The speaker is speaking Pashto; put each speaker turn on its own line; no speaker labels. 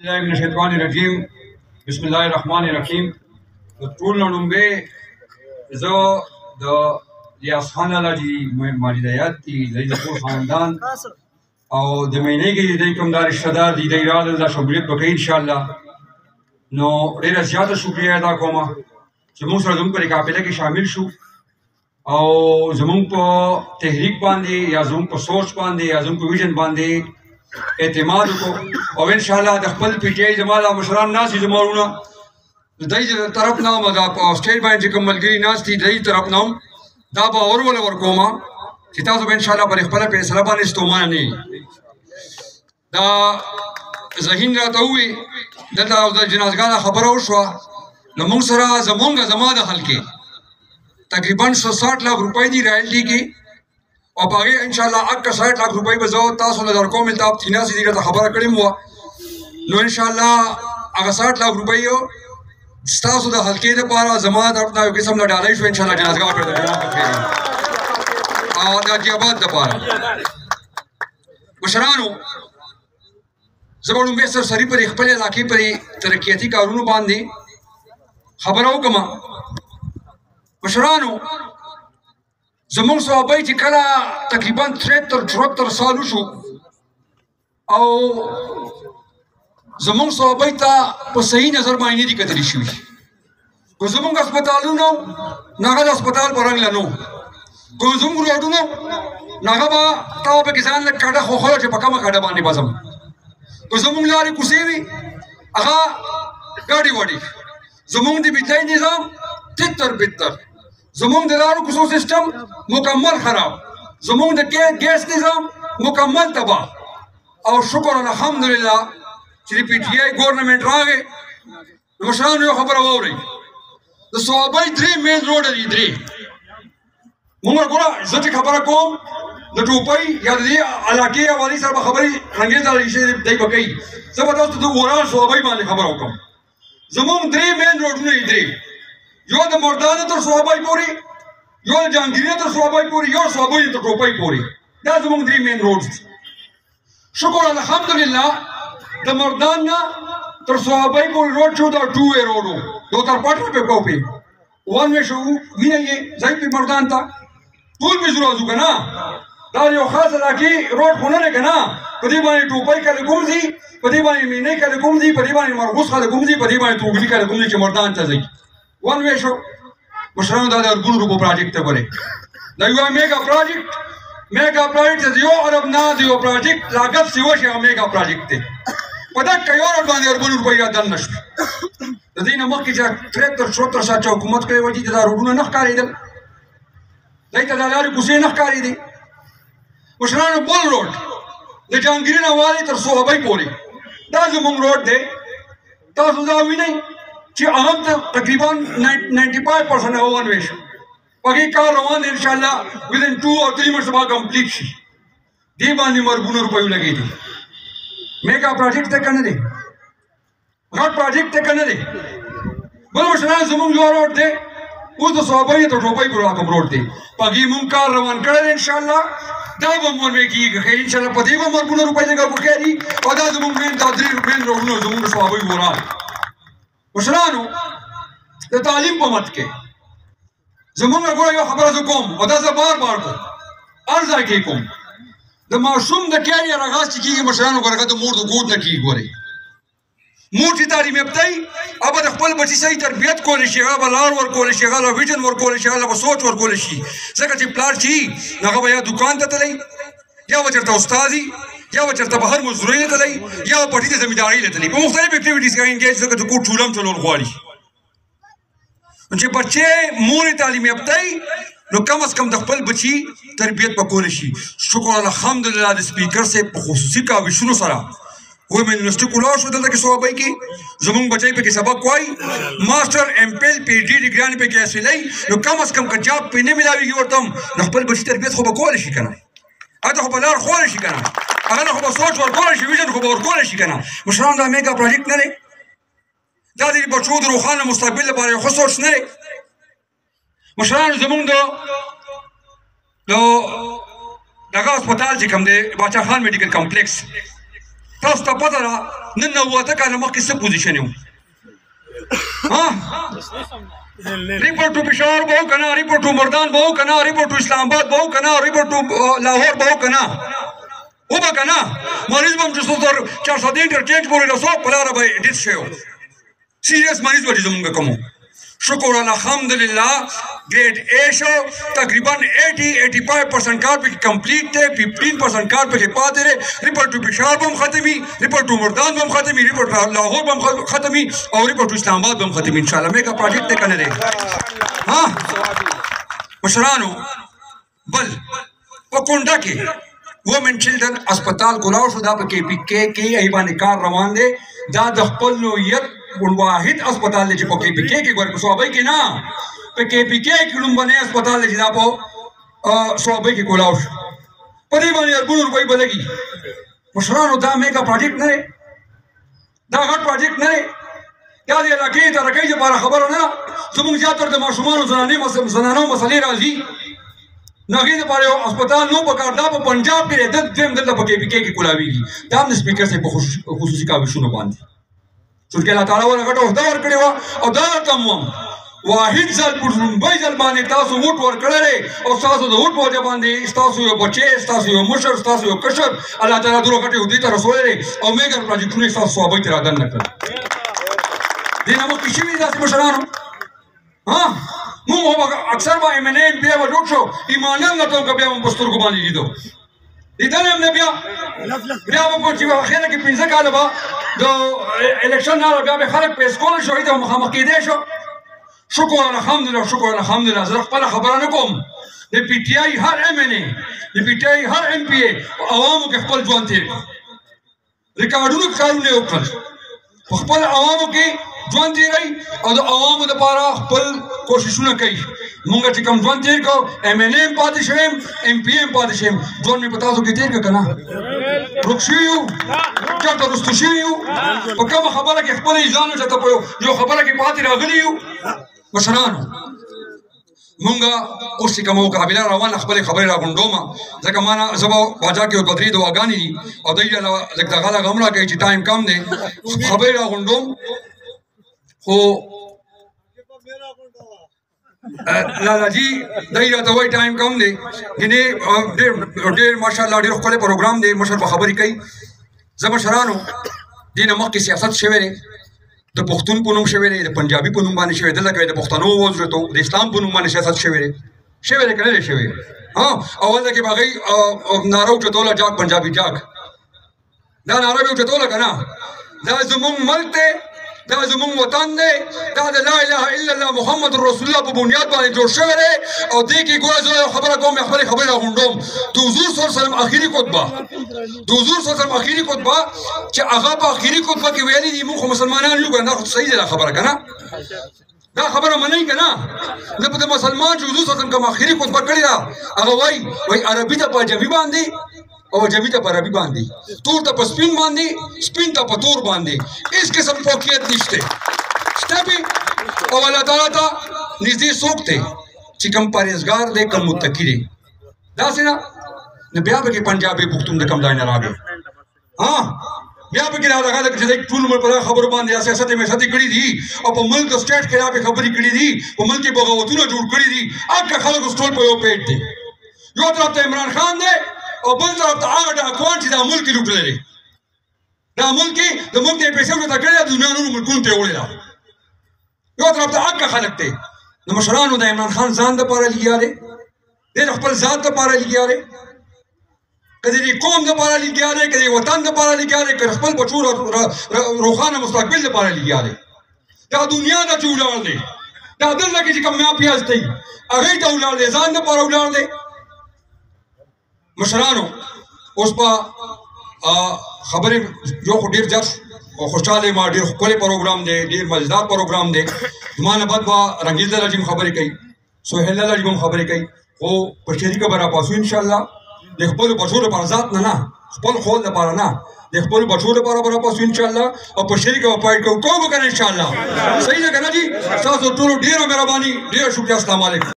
الله من الشیطان الرجیم بسم الله الرحمن الرحیم. د ټول لومبه زه د ریاض خان الهی ماجدیات دي د ټول خاندان او د مینې کې د کوم دار رشتہ دار دي د اراده د شمولیت وکړي ان شاء الله. نو ډیره زیاته شکریا ادا کوم چې موږ سره زموږ په قافله کې شامل شو او زموږ په تحریک باندې یا زموږ په سوچ باندې یا زموږ په ویژن باندې اعتماد وکړو او ان شاء الله د خپل پی ټی آی زماله مشران ناس زموږونه د دې طرف نه مدا په سټیټ باندې کوم ملګری ناس دي د دې طرف نه دا به اورول ورکوما چې تاسو به ان شاء الله پر خپل فیصله باندې استومان نه دا زهین راته وي دلته د جنازګاه خبره وشوه نو موږ سره زموږ حل کې تقریبا 160 लाख रुपए دی رائلټي کې او باغې ان شاء الله 61 लाख रुपए به زو تاسو له درکو ملته اپ تینا سي دغه خبره کړم وو نو ان شاء الله هغه 60 लाख रुपए یو تاسو د حلقې لپاره زموږ د خپل قسم نه ډالای شو ان شاء الله جنازګاه پر او د اجابات لپاره مشرانو زبرون به سری پر خپل علاقې پر ترقیاتی کارونو باندې خبرو کوم مشرانو زموږ صحابه چې کله تقریبا 73 سال شو او زموږ صحابه ته په صحیح نظر باندې دي کتل شي کو زموږ هسپتالونو ناغه هسپتال پرنګ لنو کو زموږ روډونو ناغه با تاو په کسان له کډه خو خو چې پکما کډه باندې بازم کو زموږ لارې کوسي وي هغه ګاډي وړي زموږ د بجلی نظام تتر بتر زموږ د لارو کوسو سیستم مکمل خراب زموږ د ګیس نظام مکمل تباہ او شکر الحمدلله چې پی ټی آی ګورنمنت راغی مشرانو یو خبره واوري د صوابۍ درې مین روډ دي درې موږ ګوره زه چې خبره کوم د ټوپۍ یا د دې علاقې والي سره به خبرې رنګیز علی شي دی به کوي زه به تاسو د اورال صوابۍ باندې خبره وکړم زموږ درې مین روډونه دي درې یو د مردانه تر صوابۍ پورې یو د جهانګیري تر صوابۍ پورې یو صوابۍ تر ټوپۍ پورې دا زموږ درې مین روډ دي شکر الحمدلله د مردان نه تر صوابۍ پورې روډ شو دا ټو وی روډ و دو تر پټ په کوپی وان وی شو ویني ځای په مردان ته ټول به زرو ازو کنه دا یو خاص علاقې روډ خو نه کنه په دې باندې ټوپۍ کله کوم دي په دې باندې مینې کله کوم دي په دې باندې مرغوس کله کوم دي په دې باندې توګلی کله کوم دي چې مردان ته ځي وان وی شو مشرانو دا د ارګونو روپو پروجیکټ ته غوړي دا یو میگا پروجیکټ یو عرب نه دی یو پروجیکټ لاګت سی وشه میگا پروجیکټ دی په دا کيور باندې ارګونو روپو یا دن نشو د دې نه مخکې چې 73 ساعت حکومت کوي وځي دا روډونه نه ښکارېدل دای ته دا لارې کوڅې نه ښکارېدې مشرانو بل روډ د جهانګیري نه والي تر صوابۍ پورې دا زموږ روډ دی تاسو دا وینئ چې هغه ته تقریبا 95% ون وی شو پکې کار روان دی ان شاء الله within 2 or 3 months به کمپلیټ شي دی باندې مرګونو روپیو لګي دي میگا پروجیکټ ته کنه دی غټ پروجیکټ ته کنه دی بل مشران زموږ یو روډ دی اوس د صوابۍ ته ټوپۍ پورې کوم روډ دی پکې مونږ کار روان کړی ان شاء الله دا به مونږ کېږي خیر ان شاء الله په دې به مرګونو روپۍ لګا وکړي او دا زموږ مین دا درې مین روډونو زموږ صوابۍ وران مشرانو د تعلیم په مت کې زموږ غوړ یو خبره کوم او دا زه بار کوم ارزه کې کوم د ماشوم د کیریه راغاس کیږي مشرانو ورګه د مور د ګوت نه کیږي ګوري مور چې تعلیم ابتدایي اوبه د خپل بچی صحیح تربیت کول شي هغه لار ور کول شي هغه ویژن ور کول شي هغه سوچ ور کول شي ځکه چې پلار شي هغه یا دکان ته تللی یا وچرته استادي یا وچرته بهر مزدوري ته تللی یا پټي ته زمینداری ته تللی په مختلف اکټیویټیز کې انګیج ځکه چې کو ټولم چلول غواړي چې بچي مور تعلیم ابتدایي نو کم از کم د خپل بچی تربیت پکول شي شکر الحمدلله د سپیکر سے خصوصي کاوشونو سره وې من یونیورسيټي کولا شو دلته کې صوابۍ کې زموږ بچی په کې سبق وای ماستر ایم پی ایل پی ډي ډیګران په کې حاصلای نو کم از کم که جاب په نه ملاويږي ورته نو خپل بچی تربیت خو پکول شي کنه اته خو بلار خور شي کنه هغه خو سوچ ورکول شي ویژن خو ورکول شي کنه مشران دا میگا پروجیکټ نه دا د بچو د روښانه مستقبل لپاره خو سوچ نه مشران زموږ د دغه هسپتال چې کوم دی باچا خان میډیکل کمپلیکس تاسو ته پته ده نن 90 کاله مخکې څه پوزیشن یو ریپورټ ټو پېښور به وو که نه ریپورټ ټو مردان به وو که نه ریپورټ ټو اسلام آباد به وو که نه ریپورټ ټو لاهور به وو که نه و به که نه مریض به هم چې څو تر 400 انټرچینج پورې رسو په لاره به یې ډیث شوی و سیریس مریض به چې زمونږ کوم شکر الحمدلله گریڈ اے شو تقریباً 80-85% کار پہ کمپلیٹ تھے 15% کار پہ پاتے رہے رپورٹ ٹو پشاور بم ختمی رپورٹ ٹو مردان بم ختمی رپورٹ ٹو لاہور بم ختمی اور رپورٹ ٹو اسلام آباد بم ختمی انشاءاللہ میگا پروجیکٹ تے کنے رہے ہاں مشرانو بل وکنڈا کے وومن چلڈرن اسپتال کلاو شو دا پہ کے پی کے ایوانی کار روان دے دا دخپل نویت واحد اسپتال دے چې په کې پی کې ګور په صوبای کې نه په کې پی کې لومبنه اسپتال دے چې دا په صوبای کې کولاو شو په دې باندې اربون روپۍ بلګي مشرانو دا میگا پروجیکټ نه دا غټ پروجیکټ نه دا دې علاقې ته راکې لپاره خبره نه زموږ زیاتره د ماشومانو زنانو مسلې راځي ناګې لپاره یو اسپتال نو په کار دا په پنجاب کې د دیم دلته په کې پی کې کولاویږي دا هم سپیکر سره په خصوصي کاوشونو باندې چونکه الله تعالی ورته غټه وخت ورکړی و او دا کم واحد ځل په لومبۍ ځل باندې تاسو ووټ ورکړی او تاسو د ووټ په وجه باندې ستاسو یو بچی ستاسو یو مشر ستاسو یو کشر الله تعالی دومره غټې عهدې ته رسولی او میګر پروجیکټونه ستاسو صوبۍ ته رادننه کړل دې نه مخکې شوي داسې مشرانو مونږ اکثر به ایم این اے ایم پی به جوړ شو ایمانن نه ته که بیا مو په سترګو باندې لیدو لیدلی هم نه بیا به چې اخره کې 15 کاله به د الیکشن نه بیا به خلک پیس کولی شو هغې ته به مخامخ کېدی شو شکر الحمدلله زه خپله خبره نه کوم د پی ټي آی هر ایم این اے د پی ټي آی هر ایم پی اے په عوامو کې خپل ژوند تېر کړ ریکارډونو کې کارونه یې وکړل په خپل عوامو کې ژوند تېروي او د عوامو دپاره خپل کوششونه کوي مونږ چې کوم ژوند تېر کړو ایم این اے هم پاتې شوی یم ایم پی ایم پاتې شوی یم ژوند مې په تاسو کې تېر کړه که نه ورک شوي یو چېرته رسته شوي یو په کومه خبره کې خپله یې ځان چېرته په یو خبره کې پاتې راغلي یو مشرانو مونږ اوس چې کومه مقابله روانه خپلې خبرې راغونډومه ځکه ما نه زه به باجا کې 2-3 دعاګانې دي او دوی لږ دغه لږ هم راکوي چې ټایم کم دی خبرې راغونډوم خو لالا جی دای راته وایي ټایم کم دی ګینې ډېر ماشاءالله ډېر ښکلی پروګرام دی مشر به خبرې کوي زه مشرانو دې نه مخکې سیاست شوی دی د پښتون په نوم شوی دی د پنجابي په نوم باندې شوی دی دلته د پښتنو وزرتو د اسلام په نوم باندې سیاست شوی دی که نه دی شوی اول کې به هغوی ناره اوچتوله جاګ پنجابي جاګ دا ناره به اوچتوله که نه دا زمونږ ملک دی دا زمونږ وطن دی دا د لا اله الا الله محمد رسول الله په بنیاد باندې جوړ شوی دی او دې کې ګوره زه یو خبره کوم خپلې خبرې راغونډوم د حضور صلی الله علیه وسلم اخري خطبه چې هغه په اخري خطبه کې ویلي دي موږ خو مسلمانان یو که نه خو صحیح دی دا خبره که نه دا خبره منئ که نه د مسلمان چې حضور صلی الله علیه وسلم کوم اخري خطبه کړې ده هغه وایي عربي ته په عجمي باندې او جمی ته په عربي باندې تور ته په سپین باندې سپین ته په تور باندې هېڅ قسم فوقیت نشته شته بې او الله تعالی ته نږدې څوک دی چې کوم پرهیزګار دی کوم متقي دی داسې نه نو بیا به کې پنجابي پښتون د کوم ځای نه راغی بیا به کې دغه چې دی ټول عمر په دغه خبرو باندې سیاست یې مشهدي کړي دي او په ملک د سټیټ خلاف یې خبرې کړي دي په ملک یې بغاوتونه جوړ کړي دي هغه خلکو ټول په یو پیټ دی یو طرف ته عمران خان دی او بل طرف ته هغه ډاکوان چې دا ملک یې لوټلی دی دا ملک یې د ملک نه یې پیسې ورته کړې ده د دنیا نورو ملکونو ته یې وړې ده یو طرف ته هغه خلک دی نو مشرانو د عمران خان ځان دپاره لګیا دی دی د خپل ذات دپاره لګیا دی که د دې قوم دپاره لګیا دی که د وطن دپاره لګیا دی که د خپل بچو روښانه مستقبل دپاره لګیا دی دا دنیا ته چې ولاړ دی دا دلته کې چې کامیاب پیاز دی هغې ته ولاړ دی ځان دپاره ولاړ دی مشرانو اوس په خبرې یو خو ډېر زیات خوشحاله یم ډېر ښکلی پروګرام دی ډېر مزیدار پروګرام دی زما نه بد به رنګیز لالا جي هم خبرې کوي سهیل لالا جي هم خبرې کوي خو په شریکه به راپاسو انشاءالله د خپلو بچو لپاره ذات نه خپل خول لپاره نه د خپلو بچو لپاره به راپاسو انشاءالله او په شریکه به پایډ کوو به که نه انشاءالله صحیح ده که نه جي ستاسو ټولو ډېره مهرباني ډېره شکریه السلام علیکم